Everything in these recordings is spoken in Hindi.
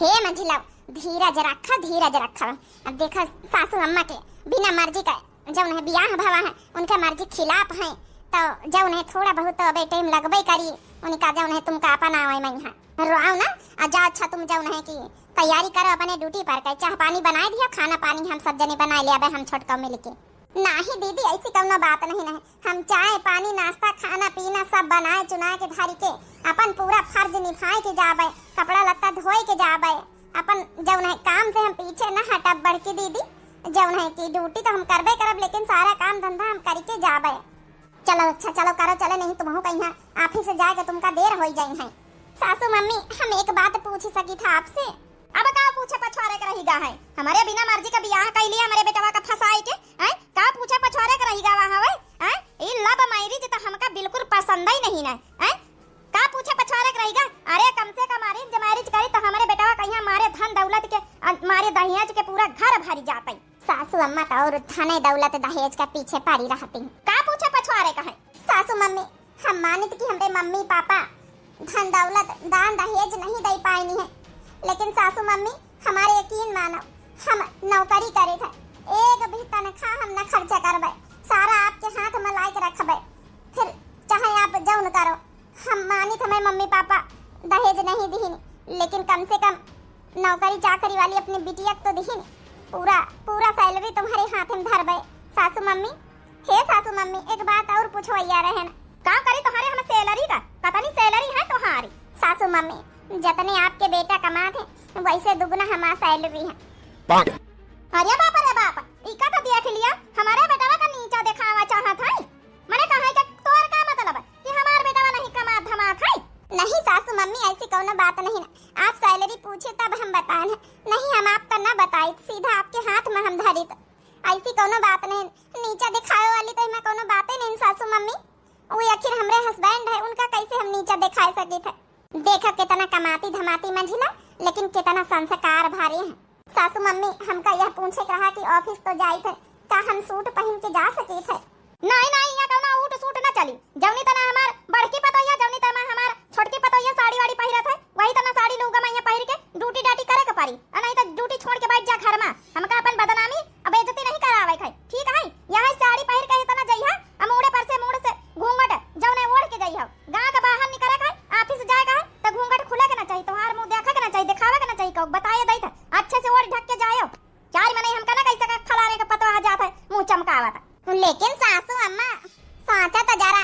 हे मंझिला धीरज रखा धीरज रखा। अब देखा सासू अम्मा के बिना मर्जी का जब उन्हें बियाह भवा है उनके मर्जी खिलाफ है तो जब उन्हें थोड़ा बहुत तो अबे टाइम लगबे करी उनका जब उन्हें तुम का अपना आवे मैं रोआओ ना आ जा। अच्छा तुम जब उन्हें की तैयारी करो अपने ड्यूटी पर के चाह पानी बना दिया खाना पानी हम सब जने बना लिया हम छोटका मिल के। नहीं दीदी ऐसी कौनो बात नहीं हम चाय पानी नाश्ता खाना पीना सब बनाए चुनाए के धारी के अपन पूरा फर्ज निभाए के जाबे कपड़ा लत्ता धोए के जाबे अपन जब उन्हें काम से हम पीछे न हटब बढ़ के दीदी जब उन्हें की ड्यूटी तो हम करबे करब लेकिन सारा काम धंधा हम करके जाबे। चलो अच्छा चलो करो चले नहीं तुम कहीं ऑफिस से जाएगा तुमका देर हो जाई है। सासू मम्मी हम एक बात पूछ सकी था आपसे। अब का पूछे पछवारे के रहीगा है हमारे बिना मर्जी का बियाह कर लिया हमारे बेटवा का फसाई के हैं का पूछे पछवारे के रहीगा वहां है हैं ई लव मैरिज तो हमका बिल्कुल पसंद ही नहीं है हैं का पूछे पछवारे के रहीगा। अरे कम से कम अरेंज मैरिज करी तो हमारे बेटवा कहीं हमारे धन दौलत के मारे दहेज के पूरा घर भरी जाते। सासू अम्मा तो और धन दौलत दहेज का पीछे पड़ी रहती का पूछे पछवारे का है। सासू मम्मी हम मानित कि हमारे मम्मी पापा धन दौलत दान दहेज नहीं दे पाएनी है लेकिन सासू मम्मी हमारे यकीन मानो हम नौकरी करे थे एक भी तनख्वाह हम न खर्चा करबे सारा आपके हाथ में लाई के रखबे फिर चाहे आप जौन करो हम मानित हमें मम्मी पापा दहेज नहीं दीहिन लेकिन कम से कम नौकरी चाकरी वाली अपनी बिटिया तो दीहिन पूरा पूरा सैलरी तुम्हारे हाथ में धरबे। सासू मम्मी हे सासू मम्मी एक बात और पूछवैया रहे न का करी तुम्हारे हम सैलरी का पता नहीं सैलरी है तुम्हारी। सासू मम्मी जितने आपके बेटा कमाते हैं वैसे दुगना हमारा सैलरी है। अरे बाप इका तो देख लिया हमारे बेटावा का नीचा दिखावा चाहत है मैंने कहा है कि तोर का मतलब है कि हमार बेटावा नहीं कमा धमात है। नहीं सासू मम्मी ऐसी कोनो बात नहीं ना आप सैलरी पूछे तब हम बताए नहीं हम आपका ना बताए सीधा आपके हाथ में हम धरी ऐसी कोनो बात नहीं नीचा दिखावे वाली तो मैं कोनो बातें नहीं सासू मम्मी वो आखिर हमरे हस्बैंड है उनका कैसे हम नीचा दिखा सके थे। देखा कितना कमाती धमाती मंझिला लेकिन कितना संस्कार भारी है। सासू मम्मी हमका यह पूछे कहा कि ऑफिस तो जाई थे का हम सूट पहन के जा सके थे। नहीं यहाँ कौना ऊट सूट ना चली जौनी तना हमार बड़की पतोया जौनी तना हमार छोटकी पतोया साड़ी वाड़ी पहिरत है वही तना साड़ी लूगा मैं पहिर के ड्यूटी डाटी करे के पारी नहीं तो ड्यूटी छोड़ के बैठ जा घर में हमका अपन बदनामी अब बेइज्जती नहीं करावे है ठीक है। यहां साड़ी पहिर के तना जइहा हम मुड़े पर से मुड़ से घूंघट जौने ओढ़ के जइहा गांव के बाहर निकले है ऑफिस जाएगा है तो घूंघट खुले के ना चाहिए तुम्हार मुंह देखा के ना चाहिए दिखावे के ना चाहिए बताए दई था अच्छे से ओढ़ ढक के जायो चार मने हमका ना कैसे खलाने का पता आ जाता है मुंह चमकावा था। लेकिन सासू अम्मा सोचा तो जरा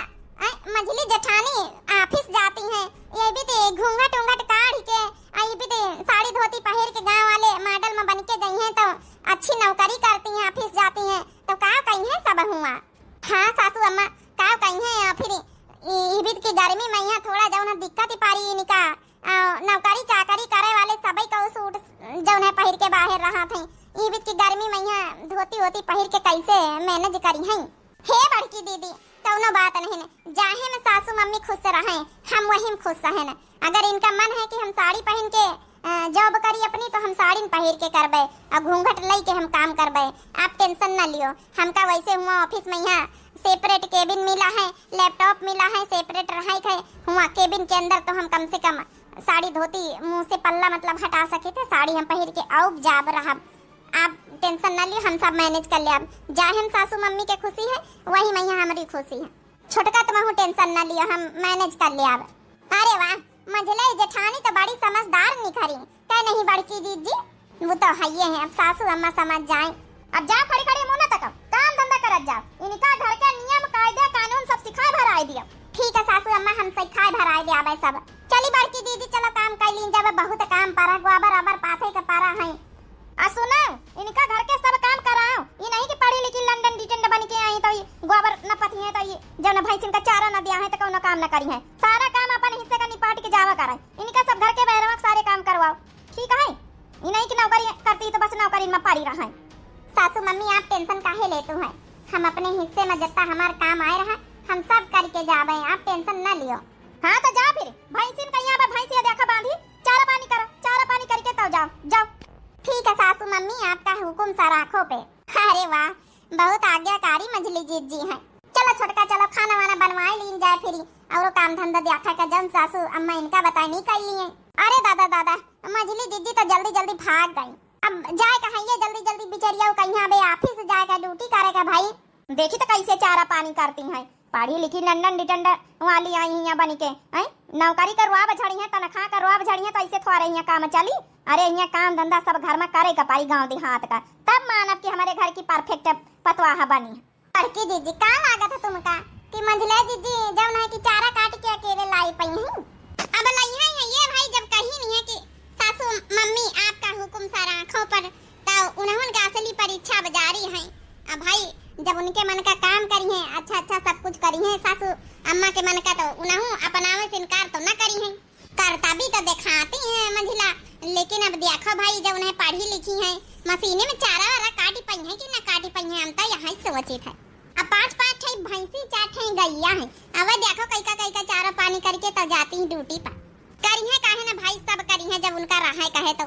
मझली जेठानी ऑफिस जाती हैं ये भी तो घूंघट उंघट काढ़ के आई भी तो साड़ी धोती पहिर के गांव वाले मॉडल में बन के गई हैं तो अच्छी नौकरी करती हैं ऑफिस जाती हैं तो का कहीं है सब हुआ। हाँ सासू अम्मा का कहीं है फिर ये की गर्मी में यहाँ थोड़ा जौन दिक्कत ही पारी इनका नौकरी चाकरी करे वाले सभी का सूट जौन पहिर के बाहर रहा थे ये की गर्मी में यहाँ धोती होती पहिर के कैसे मैनेज करी हैं। हे बड़की दीदी कौनो बात नहीं जाहे में सासू मम्मी खुश रहे हम वही में खुश रहे न अगर इनका मन है कि हम साड़ी पहन के जॉब करी अपनी तो हम साड़ी पहिर के करबे और घूंघट लई के हम काम करबे आप टेंशन न लियो हमका वैसे हुआ ऑफिस में यहाँ सेपरेट केबिन मिला है लैपटॉप मिला है सेपरेट रहा है हुआ केबिन के अंदर तो हम कम से कम साड़ी धोती मुंह से पल्ला मतलब हटा सके थे साड़ी हम पहिर के आउब जाब रहा आप टेंशन न लियो हम सब मैनेज कर ले। अब जाहे सासू मम्मी के खुशी है वही मैं हमारी खुशी है छोटका तो टेंशन न लियो हम मैनेज कर ले। अब अरे वाह मझले जेठानी तो बड़ी समझदार निखरी क्या नहीं बड़की जीजी वो तो है ये है अब सासू अम्मा समझ जाए। अब जा खड़ी खड़ी मुंह न तक काम धंधा करत जाओ इनका घर के नियम कायदे कानून सब सिखाए भराए दिया। ठीक है सासू अम्मा हम सिखाए भराए दे आबे सब चली बड़की दीदी चलो काम कर लीन जब बहुत काम पारा गोबर अबर पाथे के पारा है। सुनो इनका घर के सब काम कराओ ये नहीं कि पढ़ी लिखी लंदन डिटेंड बन के आई तो ये गोबर न पथी है तो ये जब न भैंस इनका चारा न दिया है तो कोनो काम न करी है सारा काम अपन हिस्से का निपाट के जावा कराए इनका सब घर के बहरवा सारे काम करवाओ ठीक है। ये नहीं कि नौकरी करती तो बस नौकरी में पड़ी रहा है। सासू मम्मी आप टेंशन काहे लेते हैं हम अपने हिस्से में जितना हमार काम आए रहा हम सब करके जावे आप टेंशन न लियो। हाँ तो जा फिर भैंसिन का यहाँ पे भैंसिया देखा बांधी चारा पानी करो चारा पानी करके तब जाओ जाओ। ठीक है सासू मम्मी आपका हुक्म सा राखो पे। अरे वाह बहुत आज्ञाकारी मझली जीजी हैं। चलो छोटका चलो खाना वाना बनवाए लीन जाए फिर और काम धंधा देखा का जन सासू अम्मा इनका बताए नहीं कर लिए। अरे दादा दादा, मझली जीजी तो जल्दी जल्दी भाग गई। अब जाए कहाँ ये जल्दी जल्दी बिचरिया कहीं बे ऑफिस जाएगा ड्यूटी करेगा भाई। देखी तो कैसे चारा पानी करती हैं, पढ़ी लिखी लंदन डिटेंडर वाली आई हैं बनी के, हैं नौकरी करवा बछड़ी हैं, तनख्वाह करवा बछड़ी हैं, तो ऐसे थोड़ा यहाँ काम चली। अरे यहाँ काम धंधा सब घर में करे का पाई गांव देहात का, तब मानव कि हमारे घर की परफेक्ट पतवाहा बनी। लड़की जीजी का लागत है तुमका कि मंझले जीजी जब ना कि चारा काट के अकेले लाई पई हैं। अब लाई है ये भाई, जब कही नहीं है कि सासू मम्मी आपका हुक्म सारा आंखों पर, तो उन्होंने का असली परीक्षा बजारी है। अब भाई जब उनके मन का काम करी है, अच्छा अच्छा सब कुछ करी है सासू अम्मा के मन का, तो उन्हों अपनावे से इनकार तो न करी है, करता भी तो दिखाती है मंझिला। लेकिन अब देखो भाई जब उन्हें पढ़ी लिखी है, मशीने में चारा वारा काटी पई है कि न काटी पई है, हम तो यहाँ सोचित है। अब 5-5 ठे भैंसी 4 ठे गैया है, अब देखो कैका चारा पानी करके तो जाती है ड्यूटी पर। करी है काहे ना भाई, सब करी है जब उनका रहा है कहे तो।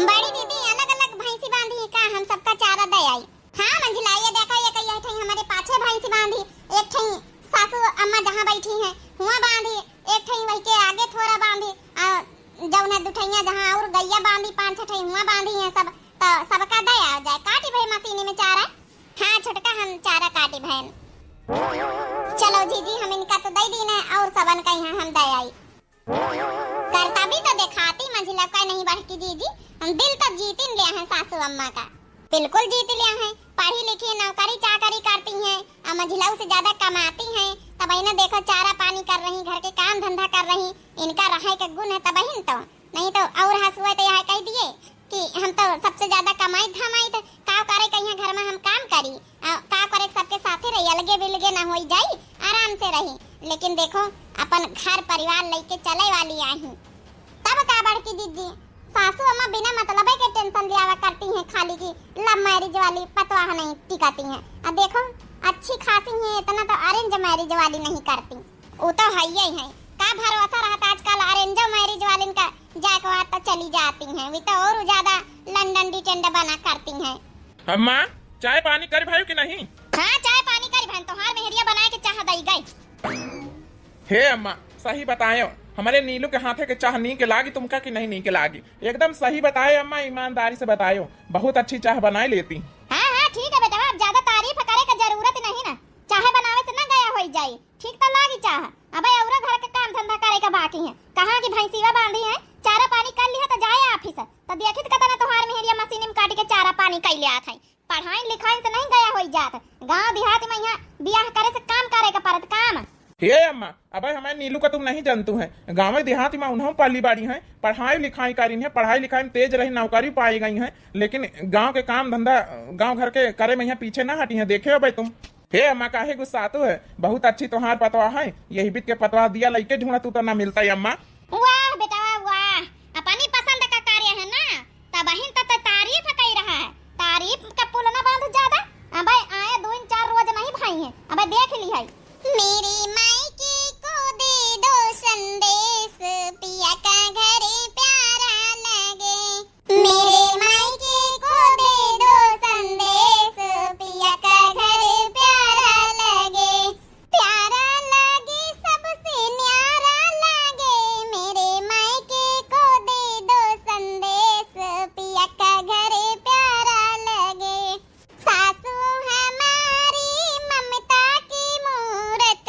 बड़ी दीदी अलग अलग भैंसी बांधी है का, हम सबका चारा दे आई। हाँ मंझिला ये देखो ये कई ठे हमारे पाछे भैंसी बांधी, एक ठे सासू अम्मा जहाँ बैठी है हुआ बांधी, एक ठे वही के आगे थोड़ा बांधी, जब उन्हें दुठैया जहाँ और गैया बांधी 5-6 ठे हुआ बांधी है सब, तो सबका दे आ जाए काटी भाई मशीने में चारा। हाँ छोटका हम चारा काटी बहन। चलो जीजी हम इनका तो दे दी ना, और सबन का यहाँ हम दे आई। करता भी तो दिखाती मंझिला का नहीं बढ़ती जीजी, हम दिल तक जीत लिया है सासू अम्मा का, बिल्कुल जीत लिया है। पढ़ी लिखी नौकरी चाकरी करती हैं, और मंझिलाओं से ज्यादा कमाती हैं, तब इन्हें देखो चारा पानी कर रही, घर के काम धंधा कर रही, इनका रहे का गुण है तब ही तो, नहीं तो और हंसुए तो यहाँ कह दिए कि हम तो सबसे ज्यादा कमाई धमाई तो का करे कहीं घर में हम काम करी, का करे सबके साथे रही, अलगे बिलगे ना हो जाई, आराम से रही। लेकिन देखो अपन घर परिवार लेके चले वाली आई, तब का बढ़ती दीदी सासू अम्मा बिना मतलब के टेंशन लिया करती हैं, खाली की लव मैरिज वाली पतवाह नहीं टिकाती हैं। अब देखो अच्छी खासी है, इतना तो अरेंज मैरिज वाली नहीं करती, वो तो है ही है। का भरोसा रहता आजकल अरेंज मैरिज वाले का, जाके तो चली जाती हैं, वे तो और ज्यादा लंदन डिटेंडर बना करती हैं। अम्मा चाय पानी कर भाई कि नहीं? हाँ चाय पानी करी बहन, तोहार मेहरिया बनाए के चाह दई गई। हे अम्मा सही बतायो, हमारे नीलू के हाथे के चाह नी के लागी तुमका कि नहीं नी के लागी, एकदम सही बताए अम्मा, ईमानदारी से बतायो, बहुत अच्छी चाह बनाए लेती। हाँ हाँ ठीक है बेटा, अब ज्यादा तारीफ करे का जरूरत नहीं ना, चाहे बनावे से ना गया हो जाए, ठीक तो लागी चाह। अब औरा घर के काम धंधा करे का बाकी है, कहाँ की भैंसीवा बांधी है, चारा पानी कर लिया तो जाए ऑफिस, तो देखित कतना तोहार मेहरिया मशीन में काट के चारा पानी कर लिया था। पढ़ाई लिखाई से नहीं गया हो जात, गाँव देहात में यहाँ बियाह करे से काम करे का परत काम। हे अम्मा अब हमारे नीलू का तुम नहीं जानतू है, गाँव देहात में उन्होंने पाली बाड़ी है, पढ़ाई लिखाई करी है, पढ़ाई लिखाई में तेज रही, नौकरी पाई गई है, लेकिन गांव के काम धंधा गांव घर के करे में यहाँ पीछे ना हटी है, देखे हो भाई तुम। हे अम्मा काहे गुस्सा तो है, बहुत अच्छी तुम्हार पतवा है, यही बीत के पतवा दिया लइके ढूंढा तू तो ना मिलता है अम्मा। वाह बेटा वाह, अपनी पसंद का कार्य है ना, तब बहन तो तारीफ कर रहा है, तारीफ का पुल ना बांध ज्यादा। अब आए 2-4 रोज नहीं भाई है, अब देख ली है। मेरे मायके को दे दो संदेश, पिया का घर प्यारा लगे। मेरे मायके को दे दो संदेश, पिया का घर प्यारा लगे, प्यारा लगे सबसे न्यारा लगे। मेरे मायके को दे दो संदेश, पिया का घर प्यारा लगे। सासू हमारी ममता की मूरत,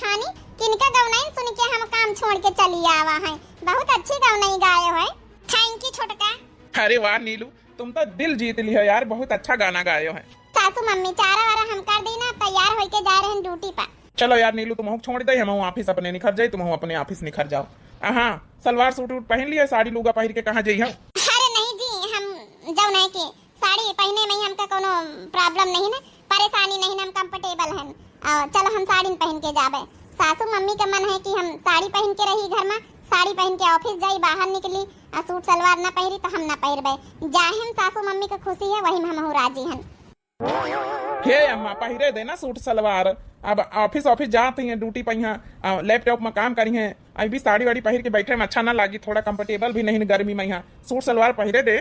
जेठानी किनका गवनाइन सुन के हम काम छोड़ के चली आवा है। बहुत अच्छी गवनाई गायो है। थैंक यू छोटका। अरे वाह नीलू, तुम तो दिल जीत ली हो यार, बहुत अच्छा गाना गायो है। सासू मम्मी चारा वारा हम कर दी ना, तैयार होके जा रहे हैं ड्यूटी पर। चलो यार नीलू, तुम छोड़ दे, हम ऑफिस अपने निखर जाए, तुम अपने ऑफिस निखर जाओ। हाँ, सलवार सूट पहन लिया, साड़ी लूगा पहन के कहाँ जाइए? अरे नहीं जी, हम जाओ नहीं की साड़ी पहने में हमका कोनो प्रॉब्लम नहीं ना, परेशानी नहीं ना, हम कंफर्टेबल हैं। चलो हम साड़ी पहन के जाबे। सासू मम्मी का मन है कि हम साड़ी पहन के रही घर में, साड़ी पहन के ऑफिस जाई, बाहर निकली और सूट सलवार ना पहरी तो हम ना पहरबे। जाहे हम सासू मम्मी का खुशी है वही में हम राजी हैं। हे अम्मा, पहिरे देना सूट सलवार। अब ऑफिस जाती हैं ड्यूटी पर, यहाँ लैपटॉप में काम करी हैं, अभी साड़ी वाड़ी पहन के बैठे में अच्छा ना लगी, थोड़ा कंफर्टेबल भी नहीं गर्मी में, यहाँ सूट सलवार पहिरे दे।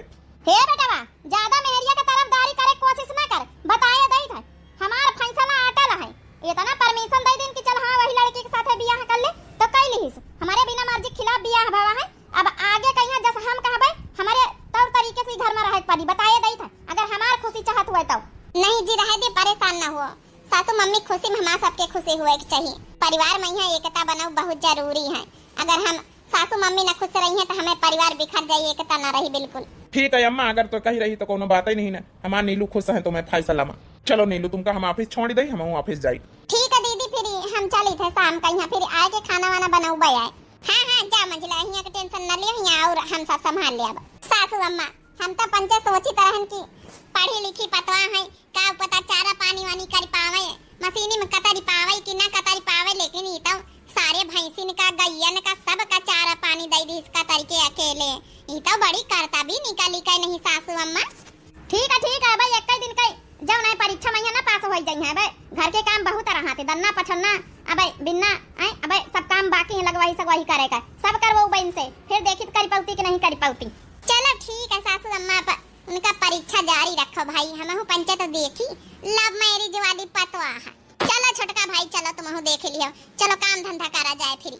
हे बेटवा, ज्यादा मेहरिया के तरफदारी करे कोशिश ना कर, बताया दई था हमार फैसला अटल है। इतना परमिशन दे दिन कि चल हाँ वही लड़की के साथ बियाह कर ले तो कई लिहिस, हमारे बिना मर्जी खिलाफ बियाह भवा है। अब आगे कहिया जैसे हम कहबे हमारे तौर तरीके से घर में रहे पड़ी, बताया दई था अगर हमार खुशी चाहत हुए तो। नहीं जी, रहे दे, परेशान ना हो। सासू मम्मी खुशी में हमारा सबके खुशी हुए के चाहिए। परिवार में यहाँ एकता बनाओ बहुत जरूरी है। अगर हम सासू मम्मी ना खुश रही है तो हमें परिवार बिखर जाए, एकता ना रही बिल्कुल। ठीक है अम्मा, अगर तो कही रही तो कोनो बात ही नहीं ना, हमारा नीलू खुश है तो मैं फैसला में। चलो नीलू, तुमका हम ऑफिस छोड़ दे, हम ऑफिस जाए। ठीक है दीदी, फिर हम चली थे शाम का यहाँ, फिर आए के खाना वाना बनाऊ आए। हाँ, जा मंजिला, यहाँ के टेंशन न लियो, यहाँ और हम सब संभाल ले। अब सासू अम्मा हम तो पंचे सोची तरहन की पढ़ी लिखी पतवा है, का पता चारा पानी वानी कर पावे, मशीनी में कतरी पावे कि ना कतरी पावे, लेकिन ये तो सारे भैंसिन का गैयन का सब का चारा पानी दे दी इसका तरीके अकेले। ये तो बड़ी करता भी निकाली का नहीं सासू अम्मा। ठीक है भाई, एक दिन कई जब नहीं परीक्षा में ना पास हो जाई है भाई, घर के काम बहुत रहते, दन्ना पछन्ना अबे बिन्ना अबे सब काम बाकी है, लगवाई सगवाई करेगा, सब करवो बहन से, फिर देखी करी पाउती कि नहीं करी पाउती। चलो ठीक है सासू अम्मा, उनका परीक्षा जारी रखो भाई, हम पंचे तो देखी लव मैरिज वाली पतवा है। चलो छोटका भाई, चलो तुम देख लियो, चलो काम धंधा करा जाए फिर।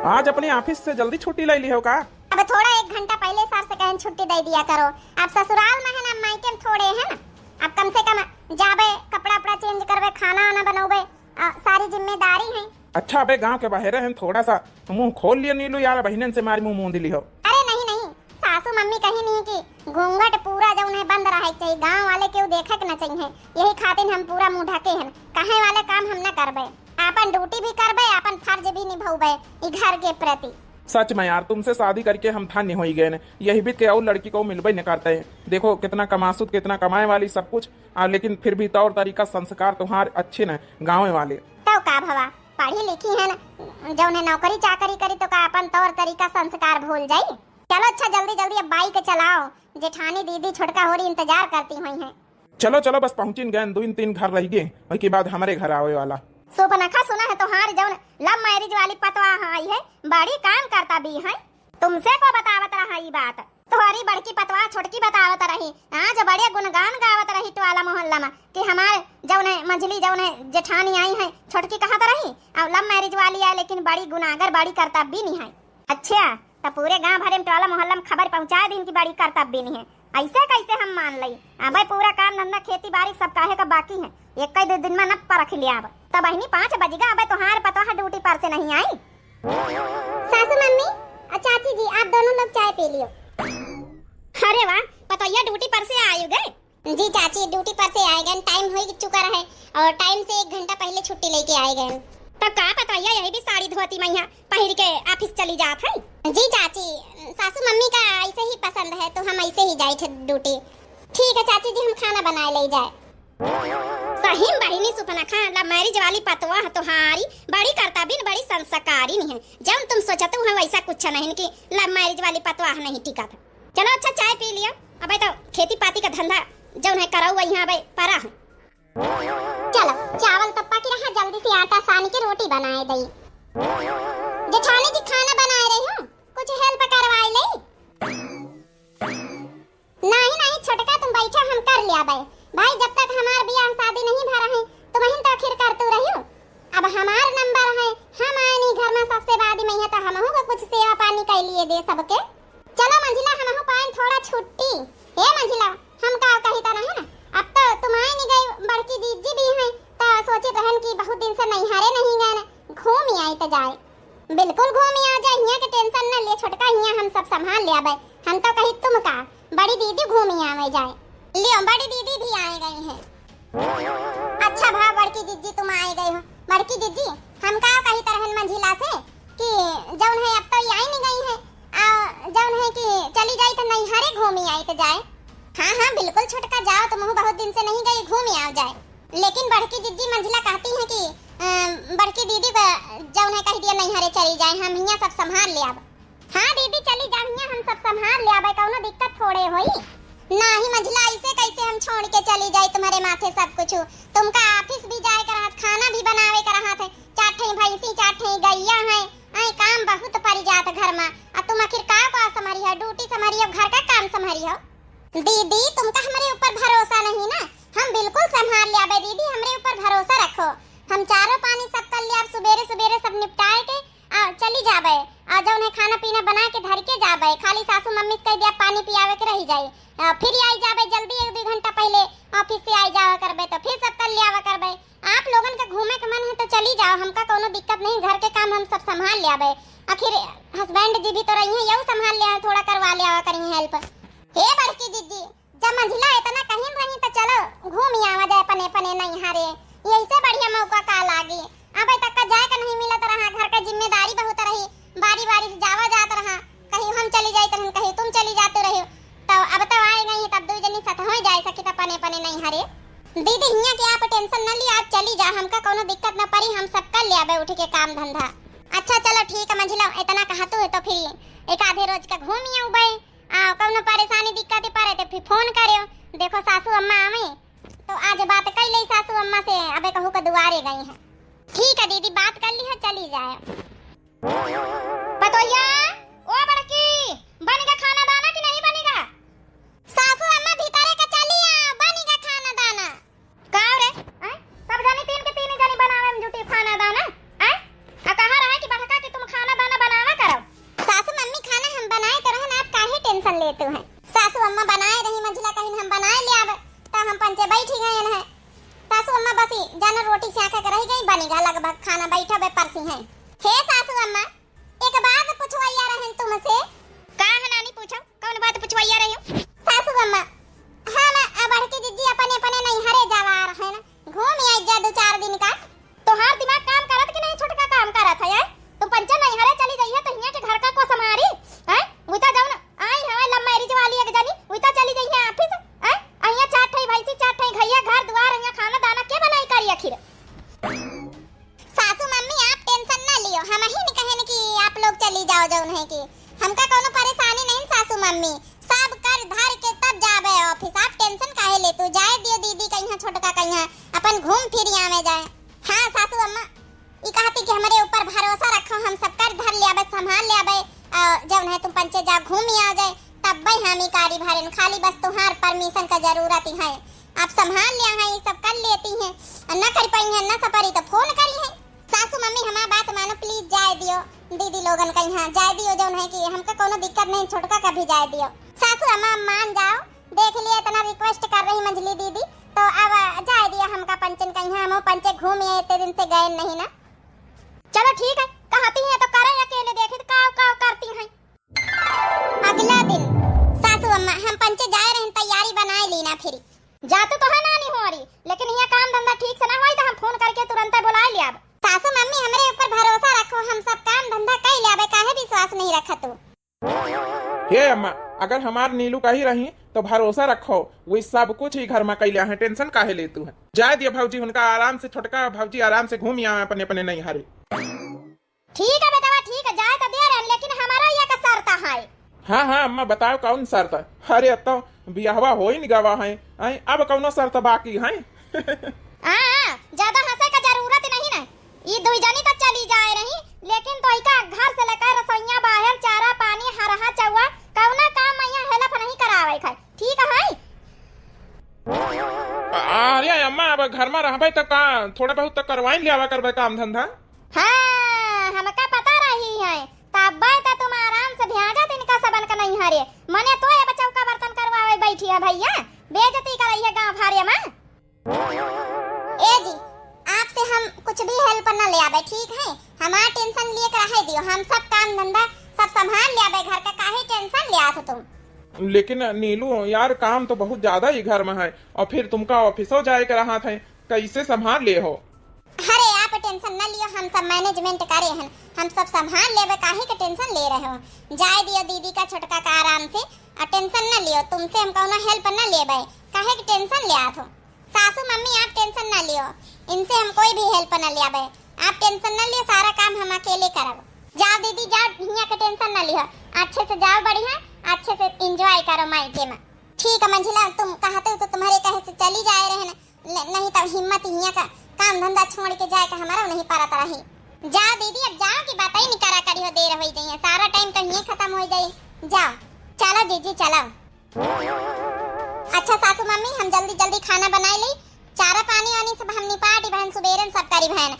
आज अपने ऑफिस से जल्दी छुट्टी ले ली हो का? अब थोड़ा 1 घंटा पहले सर से कहें छुट्टी दे दिया करो। अब ससुराल में है ना, मायके में थोड़े है ना, अब कम से कम जाबे, कपड़ा अपना चेंज करबे, खाना आना बनोबे, सारी जिम्मेदारी है। अच्छा, अबे गांव के बाहर हैं, थोड़ा सा मुंह खोल लिया नीलू यार, बहनन से मारी मुंह दिली हो। अरे नहीं, सासू मम्मी कही नहीं कि घूंघट पूरा जो उन्हें बंद रहे चाहिए, गांव वाले केहू देखे के न चाहिए, यही खातिर हम पूरा मुंह ढके हैं। कहे वाले काम हम न करबे, अपन ड्यूटी भी करबे, अपन फर्ज भी निभाऊबे घर के प्रति। सच में यार, तुमसे शादी करके हम थाने हो ही गए, यही भी क्या लड़की को मिलबे न करते हैं। देखो कितना कमासुत, कितना कमाए वाली सब कुछ, लेकिन फिर भी तौर तरीका संस्कार तुम्हारे अच्छे न गाँव वाले। तो का भवा पढ़ी लिखी है ना, जो उन्हें नौकरी चाकरी करी तो का अपन तौर तरीका संस्कार भूल जाई। चलो अच्छा, जल्दी अब बाइक चलाओ, जेठानी दीदी छोटका होरी इंतजार करती हुई हैं। चलो बस पहुंची गए, 2-3 घर रह गए, उसके बाद हमारे घर आवे वाला। सुपनखा सुना है तोहार जौन लव मैरिज वाली पतवा आई है, बड़ी काम करता भी है, तुमसे को बतावत रहा ई बात, तोहरी बड़की पतवा छोटकी बतावत रही, आज बड़े गुणगान गावत रही टोला मोहल्ला में कि हमारे जौने मंझली जौने जेठानी आई है, छोटकी कहत रही और लव मैरिज वाली है, लेकिन बड़ी गुनागर, बड़ी करता भी नहीं है। अच्छा, तो पूरे गांव भरे में टोला मोहल्ला में खबर पहुंचा दी कि बड़ी करता भी नहीं है, ऐसे कैसे हम मान लई? अब पूरा काम धंधा खेती बाड़ी सब काहे का बाकी है, एक कई 2 दिन में न परख लिया। अब तब बहनी 5 बजेगा, अब तोहार पतवा ड्यूटी पर से नहीं आई। सासू मम्मी और चाची जी, आप दोनों लोग चाय पी लियो। अरे वाह, पतोया ड्यूटी पर से आए गए? जी चाची ड्यूटी पर से आए गए, टाइम हो चुका रहे और टाइम से 1 घंटा पहले छुट्टी लेके आए गए। तब का पतोया यही भी साड़ी धोती में यहाँ पहन के ऑफिस चली जात है? जी चाची, सासू मम्मी का ऐसे ही पसंद है तो हम ऐसे ही जाए थे ड्यूटी। ठीक है चाची जी, हम खाना बनाए ले जाए। सही बहिनी सुपनखा, लव मैरिज वाली पतवा तोहारी बड़ी करता भी बड़ी संस्कारी नहीं है, जब तुम सोचते हो वैसा कुछ नहीं कि लव मैरिज वाली पतवा नहीं टिका था। चलो अच्छा, चाय पी लियो, अब तो खेती पाती का धंधा जो है कराऊ यहाँ भाई परा है। चलो चावल तो पक रहा, जल्दी से आटा सान के रोटी बनाए दई। जेठानी जी खाना बनाए रही हूँ, कुछ हेल्प करवाए ले। नहीं छोटका तुम बैठा, हम कर लिया भाई, जब तक हमार बियाह शादी नहीं भरा है तो वहीं तो आखिर करते रहियो। अब हमार नंबर है, हम आए नहीं घर में सबसे बाद में, तो हमहू को कुछ सेवा पानी कर लिए दे सबके। चलो मंजिला, हमहू पाए थोड़ा छुट्टी। हे मंजिला, हम का कही तो नहीं ना, अब तो तुम आए नहीं गई, बड़की जीजी भी हैं तो सोचे रहन कि बहुत दिन से नैहरे नहीं गए, घूम ही आई तो जाए। बिल्कुल घूम ही आ जाए, हियां के टेंशन न ले छोटका, हियां हम सब संभाल ले आबे। हम तो कही तुम का बड़ी दीदी घूम ही आवे जाए। लियो बड़ी दीदी भी आए गई है। अच्छा भा बड़की जीजी तुम आए गई हो। बड़की जीजी हम का कही तरहन मंझिला से कि जौन है अब तो ये आई नहीं गई है, जौन है कि चली जाई तो नैहरे घूम ही आई तो जाए। हाँ हाँ बिल्कुल छोटका जाओ, तुम बहुत दिन से नहीं गई, घूम ही आ जाए। लेकिन बड़की जिज्जी मंझिला कहती है कि बड़की दीदी जौन है कह दिया नैहरे चली जाए, हम हियां सब संभाल ले आब। हाँ दीदी चली जा, हियां हम सब संभाल ले आबे, कौनो दिक्कत थोड़े होई। नहीं मंझिला ऐसे कैसे हम छोड़ के चली जाए तुम्हारे माथे सब कुछ। तुमका ऑफिस भी जाए कर हाथ, खाना भी बनावे कर हाथ है, चाठे भैंसी चाठे गैया है, आई काम बहुत पड़ जात घर में। अब तुम आखिर का संभारी हो, ड्यूटी संभारी हो, घर का काम संभारी हो। दीदी तुमका हमारे ऊपर भरोसा नहीं ना, हम बिल्कुल संभाल ले आबे दीदी, हमरे ऊपर भरोसा रखो। हम चारों पानी सब कर ले, सुबेरे सुबेरे सब निपटाए के चली जाबे, और जौन है खाना पीना बना के धर के जाबे, खाली सासू मम्मी से कह दिया पानी पियावे के रही जाए, फिर आई जाबे जल्दी 1-2 घंटा पहले ऑफिस से आई जावा करबे, तो फिर सब कर ले आवा करबे। आप लोगन का घूमे का मन है तो चली जाओ, हमका कोनो दिक्कत नहीं, घर के काम हम सब संभाल ले आबे। आखिर हस्बैंड जी भी तो रही हैं, यू संभाल ले, थोड़ा करवा ले आवा करेंगे हेल्प। हे बड़की जीजी जब मंझिला इतना कहीं रही तो चलो घूम ही आवा जाए पने पने नैहरे, यही से बढ़िया मौका का लागी। अब तक का जाए का नहीं मिला तो रहा, घर का जिम्मेदारी बहुत रही, बारी बारी से जावा जात रहा, कहीं हम चली जाए तो कहीं तुम चली जाते रहे, तो अब तो आए गई तब 2 जनी साथ हो जाए सकी तो पने पने नैहरे। दीदी हियां के आप टेंशन न ली, आप चली जा, हमका कोनो दिक्कत न पड़ी, हम सब कर ले आबे उठ के काम धंधा। अच्छा चलो ठीक है मंझिला, इतना कहतू है तो फिर एक आधे रोज का घूम ही आऊबे, कोनो परेशानी दिक्कत पड़े तो फिर फोन करियो। देखो सासू अम्मा आवे तो आज बात कर ले सासू अम्मा से, अबे कहू के दुआरे गई है। ठीक है दीदी बात कर ली है, चली जाए। पतोहिया ओ बड़की बनेगा खाना दाना कि नहीं बनेगा? सासू अम्मा भीतरे का चली आ, बनेगा खाना दाना। का रे सब जानी 3 के 3 जानी बनावे में जुटी खाना दाना। आ कहां रहा कि बड़का कि तुम खाना दाना बनावा करो? सासू मम्मी खाना हम बनाए तो रहन, आप काहे टेंशन लेते हैं। सासू अम्मा बनाए रही मंझिला कहीं हम बनाए ले आवे, तो हम पंचे बैठ गए हैं। सासू अम्मा बस जाना रोटी सेका के रह गई, बनेगा लगभग खाना बैठा बे परसी है। हे सासू अम्मा एक बात पूछवाइया रहन तुमसे। का है नानी पूछो, कौन बात पूछवाइया रही हो? सासू अम्मा हम बड़की जीजी अपने अपने नैहरे जावा रहे ना, घूम आई जा 2-4 दिन का। तोहार दिमाग काम करत कि नहीं छोटका काम करत है? तुम पंचा नैहरे चली जाइए तो हियां के घर का को संभारी है, उता जाऊ ना आई है लव मैरिज वाली एक जानी, उता चली जाइए ऑफिस है, अहिया चाठई भैंसी चाठई घैया घर द्वार अहिया खाना दाना के बनाई करी आखिर। सासू मम्मी आप टेंशन ना लियो, हम ही नहीं कहन कि आप लोग चली जाओ, जौन है कि हमका कोनो परेशानी नहीं सासू मम्मी, सब कर धर के तब जाबे ऑफिस, आप टेंशन काहे ले, तू जाए दियो दीदी कहिया छोटका कहिया अपन घूम फिर आवे जाए। हां सासू अम्मा ई कहती कि हमारे ऊपर भरोसा रखो, हम सब कर धर ले आबे, संभाल ले आबे, जौन है तुम पंचे जा घूम ही आ जाए, तब भाई हम ही कारी भरन, खाली बस तुम्हार परमिशन का जरूरत ही है, आप संभाल लिया है, ये सब कर लेती हैं, न कर पाई है न सपरी तो फोन करी है। सासू मम्मी हमारी बात मानो प्लीज, जाए दियो दीदी लोगन कहीं जाए दियो, जौन है कि हमका कोनो दिक्कत नहीं, छोटका का भी जाए दियो। सासू अम्मा मान जाओ, देख लिए इतना रिक्वेस्ट कर रही मंझली दीदी, तो अब जाए दियो हमका पंचन कहीं, हम पंचे घूमे इतने दिन से गए नहीं ना। चलो ठीक है, कहती हैं तो करे, अकेले देखे तो काव करती हैं। अगला दिन सासू अम्मा हम पंचे जाए रहे, तैयारी बनाए लीना, फिर जाते तो है नानी हो रही, लेकिन यहाँ काम धंधा ठीक से ना होई तो हम फोन करके तुरंत बुला ले आब। सासू मम्मी हमारे ऊपर भरोसा रखो, हम सब काम धंधा कर ले आबे, काहे विश्वास नहीं रखा तू। हे अम्मा अगर हमार नीलू का ही रही तो भरोसा रखो, वो सब कुछ ही घर में कैला है, टेंशन काहे लेतू है। जाए दियो भौजी, उनका आराम से, छोटका भौजी आराम से घूम आवे अपने अपने नैहरे। ठीक है बेटा ठीक है, जाए तो दे रहे, लेकिन हमारा ये का शर्त है। हाँ हाँ अम्मा बताओ कौन शर्त है? अरे अब तो बियाहवा हो ही नहीं गवा है, अब कौनो शर्त बाकी है? ज्यादा हंसे का जरूरत नहीं ना, ये 2 जनी तो चली जाए रही, लेकिन तो इका घर से लेकर रसोईया बाहर चारा पानी हरहा चौवा कौना काम मैया हेल्प नहीं करावे खाए, ठीक है? अरे अम्मा अब घर में रहबे तो का थोड़ा बहुत तो करवाई लियावा करबे काम धंधा। हाँ हमका पता रही है, तब तो तुम आराम से भ्यागा तिनका सबन का नहीं हरे, मने तो ये बचाव का बर्तन करवावे बैठी है भैया, बेइज्जती करई है गांव भारे में। ए जी आप आपसे हम कुछ भी हेल्प न ले आवे, ठीक है? हमारा टेंशन लिए कर रहे दियो, हम सब काम धंधा सब संभाल ले आवे, घर का काहे टेंशन ले आत तुम? लेकिन नीलू यार काम तो बहुत ज्यादा ही घर में है, और फिर तुमका ऑफिसो जाए के रहा था, कैसे संभाल ले हो? अरे आप टेंशन न लियो, हम सब मैनेजमेंट करे हैं, हम सब संभाल लेवे, काहे के टेंशन ले रहे हो? जाए दियो दीदी का छोटका का आराम से, और टेंशन न लियो, तुमसे हम कौनो हेल्प न लेवे, काहे के टेंशन ले आत हो? सासू मम्मी आप टेंशन न लियो, इनसे हम कोई भी हेल्प न ले आवे, आप टेंशन न लियो, सारा काम हम अकेले करब। जाओ दीदी जाओ, हिया के टेंशन न लियो, अच्छे से जाओ, बढ़िया अच्छे से एंजॉय करो मायके में। ठीक है मंजिला, तुम कहते हो तो तुम्हारे कहे से चली जाए रहे न, नहीं तो हिम्मत हिया का काम धंधा छोड़ के जाए का हमारा नहीं पारत रही। जाओ दीदी अब जाओ, की बात ही नहीं करा करी हो, देर हो जाइए, सारा टाइम तो यहीं खत्म हो जाए, जाओ चलो दीदी चलो। अच्छा सासू मम्मी हम जल्दी जल्दी खाना बनाए ली, चारा पानी वानी सब हम निपाटी बहन सुबेरन सब करी बहन,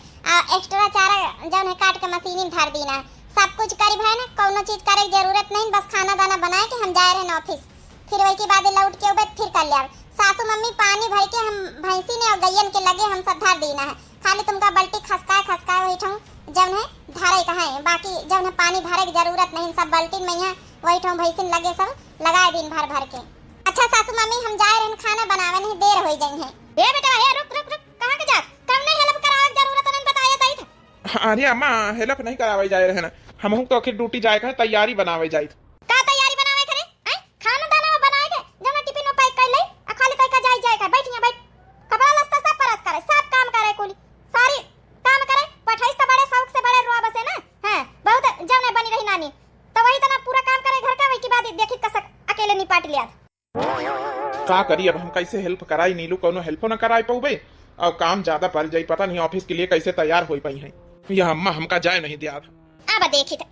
एक्स्ट्रा चारा जौन है काट के मशीन में धर दीना, सब कुछ करी बहन, कोनो चीज करे की जरूरत नहीं, बस खाना दाना बनाए के हम जाए रहे ऑफिस, फिर वही के बाद लौट के उबे फिर कर लिया। सासू मम्मी पानी भर के हम भैंसी ने और गैयन के लगे हम सब धर देना है, खाली तुमका बल्टी खसका वही ठूं जब है धारे कहाँ है, बाकी जब है पानी भरे की जरूरत नहीं, सब बल्टी में यहाँ वही ठूं भैंसी लगे सब लगाए दिन भर भर के। अच्छा सासू मम्मी हम जाए रहे खाना बनावे, नहीं देर हो जाए है। ए बेटा ए रुक रुक रुक, कहां के जात? कौन हेल्प करावे की जरूरत नहीं बताया ताई था। अरे अम्मा हेल्प नहीं करावे जाए रहे ना, हम तो आखिर ड्यूटी जाए का तैयारी बनावे जाए। का तैयारी बनावे करे? हैं खाना दाना बनाए के जब मैं टिफिन में पैक कर ले, आ खाली तय का जाई का बैठ यहां बैठ, कपड़ा लत्ता सब परस करे, सब काम करे, कुली सारी काम करे, पठाइस तो बड़े शौक से बड़े रुआ बसे ना, हैं बहुत जब ने बनी रही नानी, तो वही तना पूरा काम करे घर का, वही की बात देखी कसक अकेले निपाट लिया। का करी अब हम कैसे हेल्प कराई, नीलू कोनो हेल्प न कराई पाऊबे, और काम ज्यादा पड़ जाई, पता नहीं ऑफिस के लिए कैसे तैयार हो पाई है, यह अम्मा हमका जाए नहीं दिया था। अब देखी थे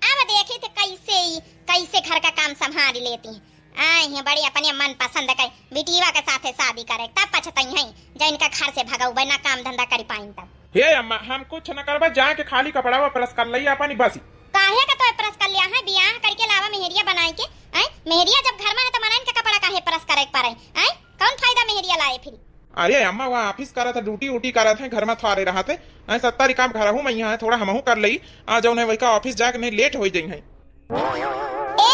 कैसे घर का काम संभाल लेती हैं, आए हैं बड़ी अपने मन पसंद कर बिटिया के साथे शादी करे, तब पछताई हैं जब इनका घर से भगाऊ बिना काम धंधा कर पाइन तब। हे अम्मा हम कुछ न करबा, जाके खाली कपड़ा प्रेस कर लई अपनी बस। काहे का तो प्रेस कर लिया है, बियाह करके लावा मेहरिया बनाए के, हैं मेहरिया जब घर में है तो मनाइन के कपड़ा काहे प्रेस करे पारे, हैं कौन फायदा मेहरिया लाए फिर? अरे अम्मा वहाँ ऑफिस करा था, ड्यूटी उटी करा थे, घर में थारे रहा थे, 70 काम घर हूँ मैं यहाँ थोड़ा हमहू कर लई, आज जौन है वही का ऑफिस जाके नहीं लेट हो जाई है। ए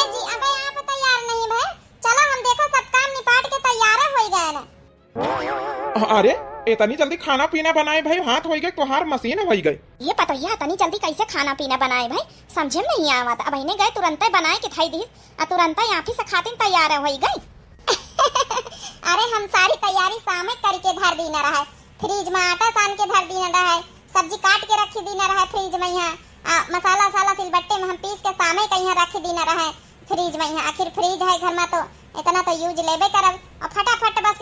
जी अबे आप तैयार नहीं भई, चलो हम देखो सब काम निपाट के तैयार हो गए ना। अरे इतनी जल्दी खाना पीना बनाए भाई, हाथ हो गए तोहार मशीन हो गई। ये पता है इतनी जल्दी कैसे खाना पीना बनाए भाई, समझे में नहीं आवत, अब इन्हें गए तुरंत बनाए के थाई दी, आ तुरंत ऑफिस से खातिर तैयार हो गई। अरे हम सारी तैयारी सामे करके धर दीना रहा, फ्रिज में आटा सान के धर दीना रहा, सब्जी काट के रख दीना रहा फ्रिज में, यहाँ मसाला साला सिलबट्टे में हम पीस के सामे कहीं रख दीना रहा फ्रिज में, यहाँ आखिर फ्रिज है घर में तो इतना तो यूज लेबे करब, और फटाफट बस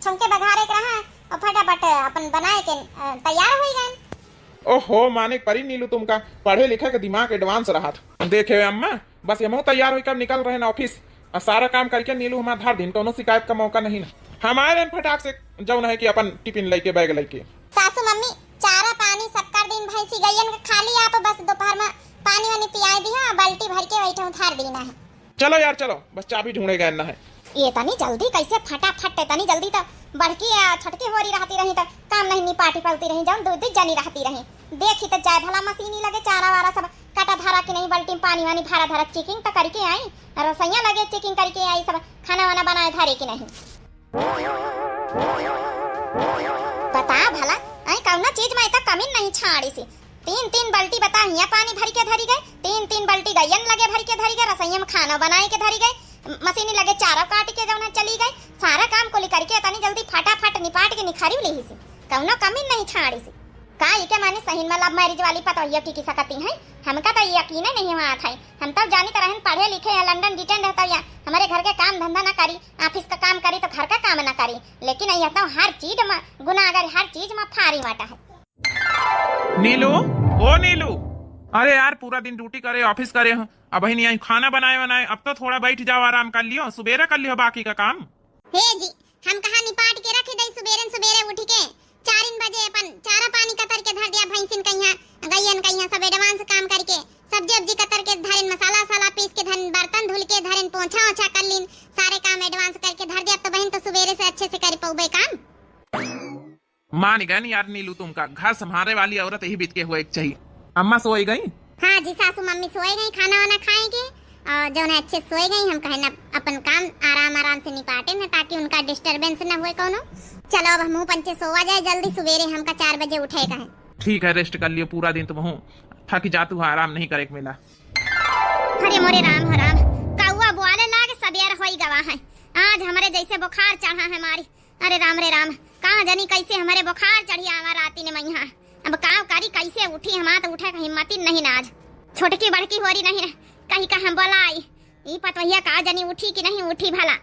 छौंके बघारे के रहा और फटाफट अपन बनाए के तैयार हो गए। ओहो माने परी नीलू तुमका पढ़े लिखे के दिमाग एडवांस रहा था। देखे अम्मा बस हम तैयार होकर निकल रहे ना ऑफिस, और सारा काम करके नीलू हमारा धार दिन कोनो शिकायत का मौका नहीं ना, हमारे फटाक से जौन है कि अपन टिफिन लेके बैग लेके। सासू मम्मी चारा पानी सब कर दिन भैंसी गैयन के खाली, आप बस दोपहर में पानी वानी पिया दिया, बाल्टी भर के बैठे उधार देना है। चलो यार चलो, बस चाबी ढूंढे गए ना है। ये तनी जल्दी कैसे फटाफट, तनी जल्दी तो बड़की छटकी हो रही रहती रही तो काम नहीं निपाटी पलती रही, जाऊं दूध जानी रहती रही, देखी तो जाए भला मशीनी लगे चारा वारा सब काटा धारा के नहीं, बल्टी में पानी वानी भरा धरा चेकिंग तो करके आई, रसोइया लगे चेकिंग करके आई, सब खाना वाना बनाए धारे की नहीं। बता भला आई कौना चीज में इतना कमी नहीं छाड़ी सी, तीन बाल्टी बता यहाँ पानी भर के धरी गए, तीन बाल्टी गैयन लगे भर के धरी गए, रसोइया में खाना बनाए के धरी गए, मशीनी लगे चारा काट के जौन चली गई, सारा काम को करके इतनी जल्दी फटाफट निपाट के निखारी ली सी, कौनो कमी नहीं छाड़ी सी। का ये के माने सही में लव मैरिज वाली पतोहिया की सकती है, हमका तो यकीन नहीं हुआ था, हम तो जानी तरह पढ़े लिखे हैं, लंदन डिटेंड रहता है, हमारे घर के काम धंधा ना करी, ऑफिस का काम करी तो घर का काम ना करी, लेकिन ये तो हर चीज में गुनाहगार, हर चीज में फारी वाटा है। नीलू ओ नीलू, अरे यार पूरा दिन ड्यूटी करे ऑफिस करे हो, अब ही नहीं आई खाना बनाए, अब तो थोड़ा बैठ जाओ आराम कर लियो, सुबेरे कर लियो बाकी का काम। हे जी हम कहा निपाट के रखे दई, सुबेरे उठ के 4 बजे अपन चारा पानी कतर के धर दिया भैंसिन कहिया गैयन कहिया, सब एडवांस काम करके सब्जी उब्जी कतर के धरन, मसाला साला पीस के धरन, बर्तन धुल के धरन, पोंछा ओछा कर लीन, सारे काम एडवांस करके धर दिया, तो बहन तो सुबेरे से अच्छे से कर पाऊबे काम। मान गए नहीं यार नीलू, तुमका घर संभालने वाली औरत यही बीत के हुए एक चाहिए। अम्मा सोई गई? हाँ जी सासू मम्मी सोए गई, खाना वाना खाएंगे और जो है अच्छे सोए गई। हम कहे ना अपन काम आराम आराम से निपाटे ना, ताकि उनका डिस्टरबेंस ना हुए कोनो। चलो अब मुंह पंचे सोवा जाए जल्दी, सवेरे हमका 4 बजे उठेगा है। ठीक है, रेस्ट कर लियो, पूरा दिन तुम हूँ थक जातू, आराम नहीं करे मिला। अरे मोरे राम हराम, कौआ बोले लागे सबेर होई गवा है। आज हमारे जैसे बुखार चढ़ा है मारी। अरे राम रे राम, कहाँ जानी कैसे हमारे बुखार चढ़ी आवा राती ने मैया। अब काम करी कैसे उठी, हमारा तो उठे का हिम्मत ही नहीं ना। आज छोटकी बड़की हो रही नहीं, कहीं का हम बोलाई ई पतवैया का जानी उठी कि नहीं उठी भला।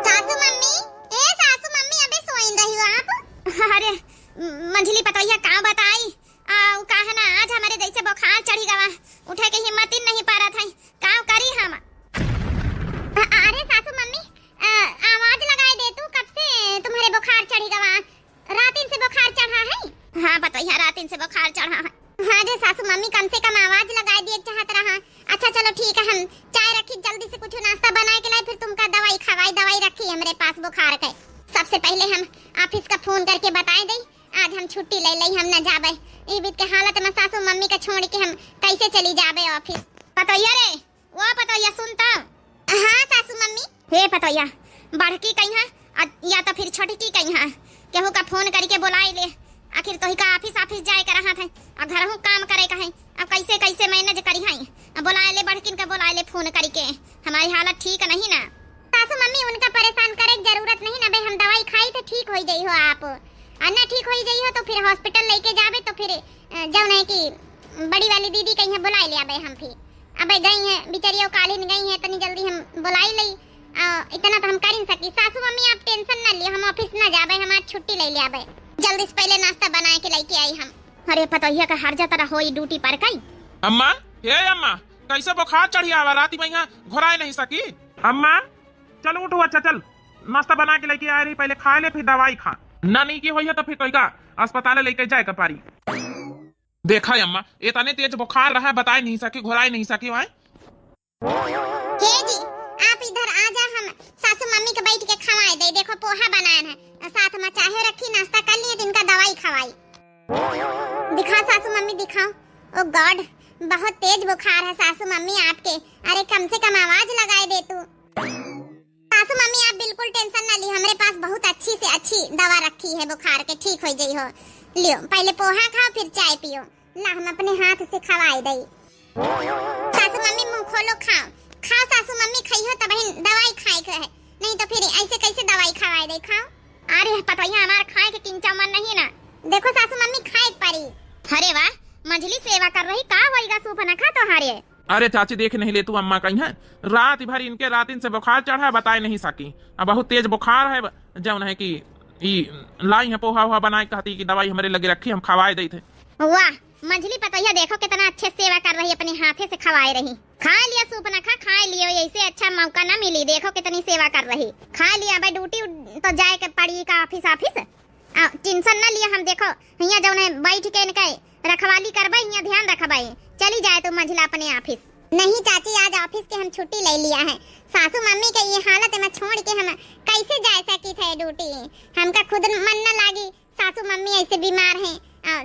सासू मम्मी, ए सासू मम्मी अबे सोइन रही हो आप? अरे मंझली पतवैया का बताई आ कहा ना आज हमारे जैसे बुखार चढ़ी गवा, उठे के हिम्मत ही नहीं पा रहा था। काम करी हम। अरे सासू मम्मी आवाज लगाई दे तू, कब से तुम्हारे बुखार चढ़ी गवा? रातिन से बुखार चढ़ा है? हाँ पतवैया रातिन से बुखार चढ़ा है। हाँ जे सासू मम्मी कम से कम आवाज लगाई दिए चाहत रहा। अच्छा चलो ठीक है, हम चाय रखी जल्दी से कुछ नाश्ता बना के लाई, फिर तुमका दवाई खवाई। दवाई रखी हमारे पास बुखार के। सबसे पहले हम ऑफिस का फोन करके बताए दई आज हम छुट्टी ले लई, हम न जाबे। ई बीत के हालत में सासू मम्मी का छोड़ के हम कैसे चली जाबे ऑफिस? पतवैया रे, वो पतवैया सुनता? हाँ सासू मम्मी। हे पतवैया, बड़की कहीं है या तो फिर छोटकी कहीं है, केहू का फोन करके बुलाई ले। आखिर तो ही का ऑफिस जाए कर रहा था और घर हूँ काम करे का है। अब कैसे कैसे मैनेज करी है? बुलाए ले बड़किन का, बुलाए ले फोन करके। हमारी हालत ठीक नहीं ना सासू मम्मी, उनका परेशान करे की जरूरत नहीं ना भाई। हम दवाई खाई तो ठीक हो जाई हो आप, अन्ना ठीक हो जाई हो तो फिर हॉस्पिटल लेके जाबे तो फिर जब नहीं कि बड़ी वाली दीदी कहीं बुलाए ले आबे। हम फिर अबे गई है बेचारी कालीन गई है, इतनी जल्दी हम बुलाई लई। इतना तो हम कर ही सकी। सासू मम्मी आप टेंशन ना लियो, हम ऑफिस ना जाबे, हम आज छुट्टी ले ले आबे। जल्दी से पहले नाश्ता बना के लेके आई हम। अरे पतवैया का हर जाता होई ड्यूटी पर कई। अम्मा, हे अम्मा, कैसे बुखार चढ़ी आवा राती में यहाँ घुराए नहीं सकी? अम्मा चलो उठो, अच्छा चल नाश्ता बना के लेके आ रही, पहले खा ले फिर दवाई खा। ना नहीं की हुई है तो फिर कोई का अस्पताल लेके जाए पारी। देखा अम्मा, इतने तेज बुखार रहा, बताए नहीं सकी, घुराए नहीं सकी। वहाँ हे जी आप इधर आ जा, हम सासू मम्मी के बैठ के खवाए दे। देखो पोहा बनाया है, साथ में चाहे रखी, नाश्ता कर लिए, दिन का दवाई खवाई। दिखा सासू मम्मी दिखाओ। ओ गॉड, बहुत तेज बुखार है सासू मम्मी आपके। अरे कम से कम आवाज लगाए दे तू। सासू मम्मी आप बिल्कुल टेंशन ना ली, हमारे पास बहुत अच्छी से अच्छी दवा रखी है बुखार के, ठीक हो जाई हो। लियो पहले पोहा खाओ फिर चाय पियो। ला हम अपने हाथ से खवाए दई। सासू मम्मी मुंह खोलो, खाओ खाओ सासू मम्मी, खाई हो तब दवाई खाए के है, नहीं तो फिर ऐसे कैसे दवाई खवाए दे। खाओ। अरे पतवैया हमार खाए के किंचा मन नहीं ना। देखो सासू मम्मी खाए परी। अरे वाह, मंझली सेवा कर रही का होएगा सूप न खा तो हारे। अरे चाची देख नहीं ले तू, अम्मा कहीं है रात भर इनके रातिन से बुखार चढ़ा, बताए नहीं सकी। अब बहुत तेज बुखार है, जब है कि लाई है पोहा हुआ बनाए, कहती कि दवाई हमारे लगे रखी, हम खवाए दी थे। वाह मंझली पतवैया देखो कितना अच्छे सेवा कर रही, अपने हाथे से खवाए रही। खा लिया सूप न खा, खा लियो, ऐसे अच्छा मौका ना मिली। देखो कितनी सेवा कर रही, खा लिया। भाई ड्यूटी तो जाए के पड़ी का ऑफिस। टेंशन ना लिया, हम देखो यहाँ जब बैठ के इनका रखवाली करबे, यहाँ ध्यान रखबे। चली जाए तो मंझला अपने ऑफिस। नहीं चाची, आज ऑफिस के हम छुट्टी ले लिया है। सासू मम्मी के ये हालत में छोड़ के हम कैसे जा सकी थे ड्यूटी? हमका खुद मन न लागी, सासू मम्मी ऐसे बीमार हैं,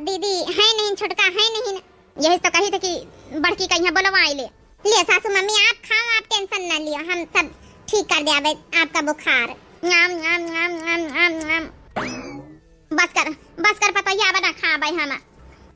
दीदी है नहीं, छोटका है नहीं। यही तो कही थी कि बड़की कहीं बुलवाई ले। लियो सासू मम्मी आप खाओ, आप टेंशन ना लियो, हम सब ठीक कर दे आपका बुखार। बस कर पतवैया बना खा भाई हम।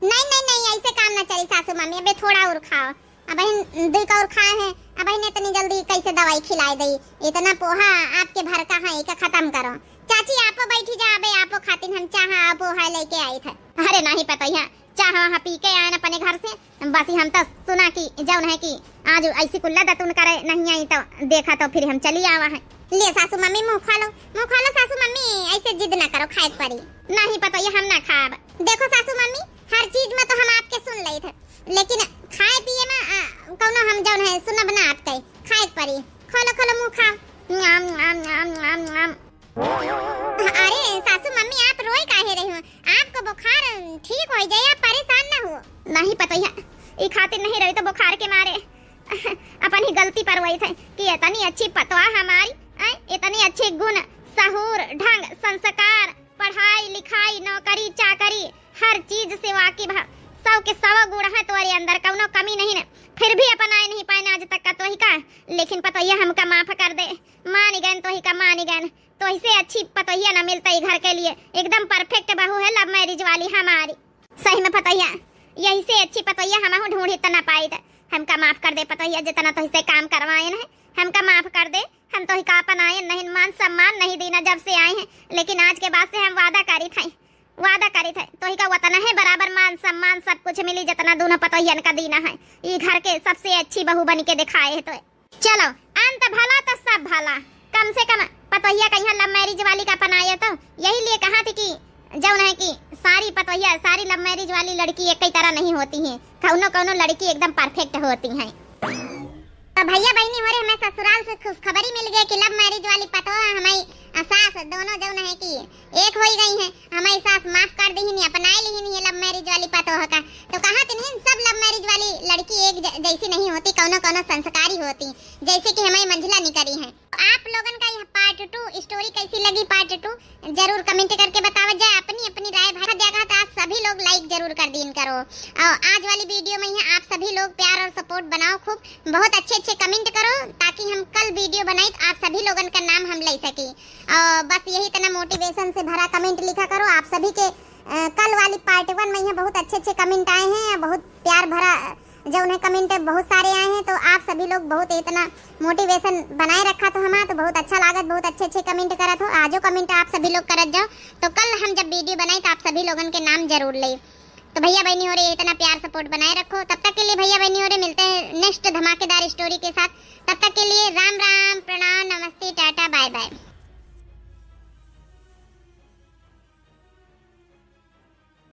नहीं ऐसे काम ना चली सासू मम्मी, अबे थोड़ा और खाओ। अब दूध और खाए हैं, अब इतनी जल्दी कैसे दवाई खिलाई दी? इतना पोहा आपके भर का है, इका खत्म करो। चाची आप बैठी जा, अबे आप खातिन हम चाह पोहा लेके आई थे। अरे नहीं पतवैया, चाह वहाँ पी के आए अपने घर से। बस हम तो सुना कि जौन है कि आज ऐसी कुल्ला दतुन करे नहीं आई, तो देखा तो फिर हम चली आवा है। ले सासू मम्मी मुँह खा लो सासू मम्मी, ऐसे जिद ना करो, खाए पड़ी। नहीं पतवैया हम ना खाब। देखो सासू मम्मी, हर चीज में तो हम आपके सुन ले थे, लेकिन खाए पिए में कौनो हम जौन है सुनब ना आपके, खाए पड़ी। खोलो मुँह खाओ। अरे सासू मम्मी आप रोए काहे रही हो? आपको बुखार ठीक हो जाए, आप परेशान ना हो। नहीं पतवैया, ये खातिर नहीं रही तो बुखार के मारे अपन ही गलती पर वही थे कि इतनी अच्छी पतवा हमारी, इतनी अच्छे गुण सहूर ढंग संस्कार पढ़ाई लिखाई नौकरी चाकरी हर चीज से वाकिफ है, 100 के 100 गुण है तुम्हारे अंदर, कौनो कमी नहीं है, फिर भी अपनाए नहीं पाए आज तक का तो ही का। लेकिन पतोहिया हमका माफ कर दे, मान गए तो ही का मान गए, तो इसे अच्छी पतोहिया न मिलता ही घर के लिए, एकदम परफेक्ट बहू है लव मैरिज वाली हमारी। सही में पतोहिया यही से अच्छी पतोहिया हम ढूंढ इतना पाई थे, हमका माफ कर दे पतोहिया, जितना तो इसे काम करवाए हैं हमका माफ कर दे। हम तो ही का अपनाए नहीं, मान सम्मान नहीं देना जब से आए हैं, लेकिन आज के बाद से हम वादा करी थे तो ही का वतन है बराबर मान सम्मान सब कुछ मिली जितना दोनों पतोहियन का दीना है, ये घर के सबसे अच्छी बहू बन के दिखाए है। तो चलो अंत भला तो सब भला, कम से कम पतोहिया का यहाँ लव मैरिज वाली का अपनाए, तो यही लिए कहा थी कि जौन है कि सारी पतोहिया सारी लव मैरिज वाली लड़की एक ही तरह नहीं होती है, कौनो लड़की एकदम परफेक्ट होती है। तो भैया बहनी हो रहे हमें ससुराल से खुशखबरी मिल गई कि लव मैरिज वाली पतोहा हमारी सास दोनों जौन है कि एक हो गई है, हमारी सास माफ कर दी नहीं, अपनाए ली नहीं लव मैरिज वाली पतोहा का। तो कहा कि नहीं सब लव मैरिज वाली लड़की एक जैसी नहीं होती, कौनो संस्कारी होती, जैसे कि हमारी मंजिला निकली है। आप लोगन का यह पार्ट 2 स्टोरी कैसी लगी, पार्ट 2 जरूर कमेंट करके बताओ जाए, अपनी राय भाई जगह तो आप सभी लोग लाइक जरूर कर दीन करो। और आज वाली वीडियो में आप सभी लोग प्यार और सपोर्ट बनाओ, खूब बहुत अच्छे कमेंट करो ताकि हम कल वीडियो बनाए तो आप सभी लोगन का नाम हम ले सके। और बस यही इतना मोटिवेशन से भरा कमेंट लिखा करो। आप सभी के कल वाली पार्ट 1 में यहाँ बहुत अच्छे कमेंट आए हैं, बहुत प्यार भरा जो उन्हें कमेंट बहुत सारे आए हैं, तो आप सभी लोग बहुत इतना मोटिवेशन बनाए रखा तो हमारा तो बहुत अच्छा लागत, बहुत अच्छे कमेंट करत हो। आजो कमेंट आप सभी लोग करत जाओ, तो कल हम जब वीडियो बनाए तो आप सभी लोगन के नाम जरूर ले। तो भैया बहनी हो रहे इतना प्यार सपोर्ट बनाए रखो। तब तक के लिए भैया बहनी हो रहे मिलते हैं नेक्स्ट धमाकेदार स्टोरी के साथ, तब तक के लिए राम राम।